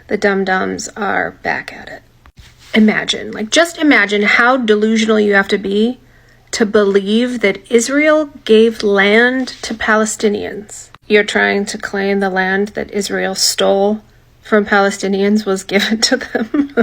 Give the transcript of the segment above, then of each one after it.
The dum-dums are back at it. Just imagine how delusional you have to be to believe that Israel gave land to Palestinians. You're trying to claim the land that Israel stole from Palestinians was given to them?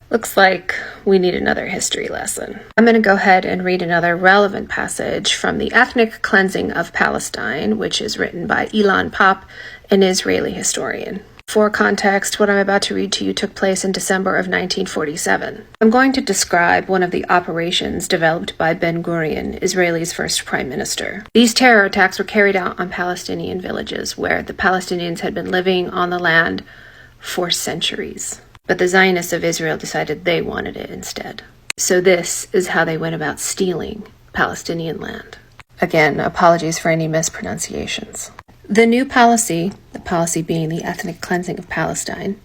Looks like we need another history lesson. I'm going to go ahead and read another relevant passage from The Ethnic Cleansing of Palestine, which is written by Ilan Papp, an Israeli historian. For context, what I'm about to read to you took place in December of 1947. I'm going to describe one of the operations developed by Ben-Gurion, Israel's first prime minister. These terror attacks were carried out on Palestinian villages where the Palestinians had been living on the land for centuries. But the Zionists of Israel decided they wanted it instead. So this is how they went about stealing Palestinian land. Again, apologies for any mispronunciations. The new policy, the policy being the ethnic cleansing of Palestine,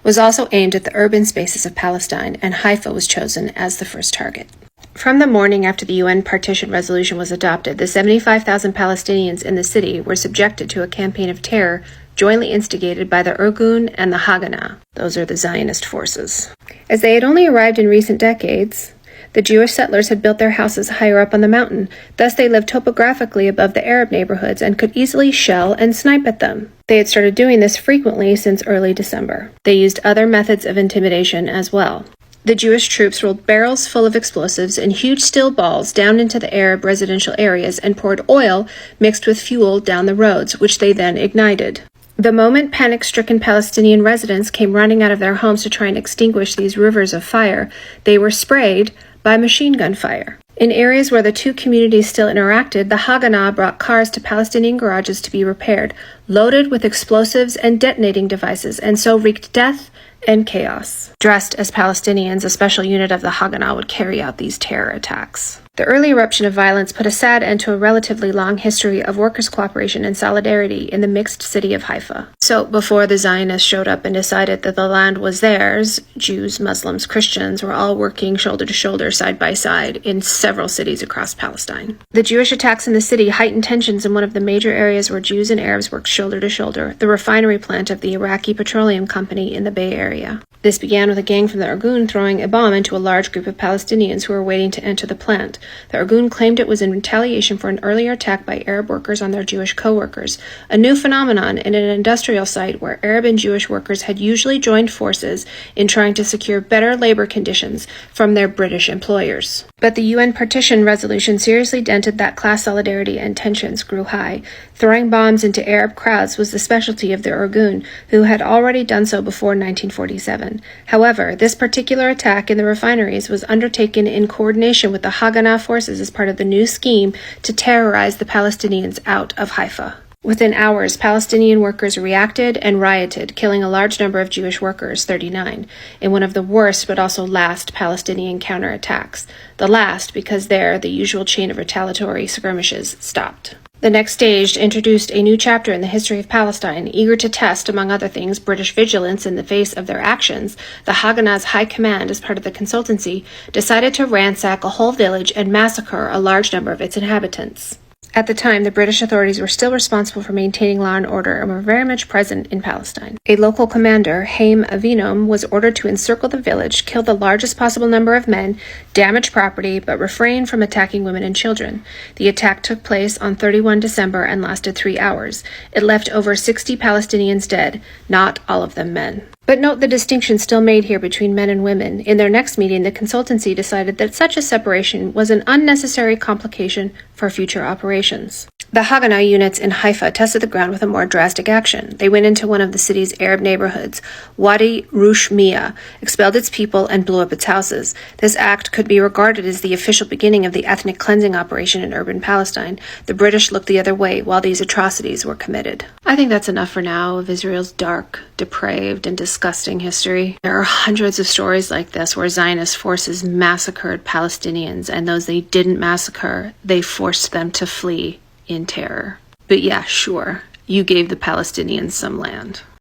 was also aimed at the urban spaces of Palestine, and Haifa was chosen as the first target. From the morning after the UN partition resolution was adopted, the 75,000 Palestinians in the city were subjected to a campaign of terror jointly instigated by the Irgun and the Haganah. Those are the Zionist forces. As they had only arrived in recent decades, the Jewish settlers had built their houses higher up on the mountain. Thus they lived topographically above the Arab neighborhoods and could easily shell and snipe at them. They had started doing this frequently since early December. They used other methods of intimidation as well. The Jewish troops rolled barrels full of explosives and huge steel balls down into the Arab residential areas and poured oil mixed with fuel down the roads, which they then ignited. The moment panic-stricken Palestinian residents came running out of their homes to try and extinguish these rivers of fire, they were sprayed by machine gun fire. In areas where the two communities still interacted, the Haganah brought cars to Palestinian garages to be repaired, loaded with explosives and detonating devices, and so wreaked death and chaos. Dressed as Palestinians, a special unit of the Haganah would carry out these terror attacks. The early eruption of violence put a sad end to a relatively long history of workers' cooperation and solidarity in the mixed city of Haifa. So, before the Zionists showed up and decided that the land was theirs, Jews, Muslims, Christians were all working shoulder to shoulder, side by side, in several cities across Palestine. The Jewish attacks in the city heightened tensions in one of the major areas where Jews and Arabs worked shoulder to shoulder, the refinery plant of the Iraqi Petroleum Company in the Bay Area. This began with a gang from the Irgun throwing a bomb into a large group of Palestinians who were waiting to enter the plant. The Irgun claimed it was in retaliation for an earlier attack by Arab workers on their Jewish co-workers, a new phenomenon in an industrial site where Arab and Jewish workers had usually joined forces in trying to secure better labor conditions from their British employers. But the UN partition resolution seriously dented that class solidarity and tensions grew high. Throwing bombs into Arab crowds was the specialty of the Irgun, who had already done so before 1947. However, this particular attack in the refineries was undertaken in coordination with the Haganah forces as part of the new scheme to terrorize the Palestinians out of Haifa. Within hours, Palestinian workers reacted and rioted, killing a large number of Jewish workers, 39, in one of the worst but also last Palestinian counterattacks. The last because there, the usual chain of retaliatory skirmishes stopped. The next stage introduced a new chapter in the history of Palestine, eager to test, among other things, British vigilance in the face of their actions. The Haganah's high command, as part of the consultancy, decided to ransack a whole village and massacre a large number of its inhabitants. At the time, the British authorities were still responsible for maintaining law and order and were very much present in Palestine. A local commander, Haim Avinom, was ordered to encircle the village, kill the largest possible number of men, damage property, but refrain from attacking women and children. The attack took place on 31 December and lasted 3 hours. It left over 60 Palestinians dead, not all of them men. But note the distinction still made here between men and women. In their next meeting, the consultancy decided that such a separation was an unnecessary complication for future operations. The Haganah units in Haifa tested the ground with a more drastic action. They went into one of the city's Arab neighborhoods, Wadi Rush Mia, expelled its people, and blew up its houses. This act could be regarded as the official beginning of the ethnic cleansing operation in urban Palestine. The British looked the other way while these atrocities were committed. I think that's enough for now of Israel's dark, depraved, and disgusting history. There are hundreds of stories like this where Zionist forces massacred Palestinians, and those they didn't massacre, they forced them to flee in terror. But yeah, sure, you gave the Palestinians some land.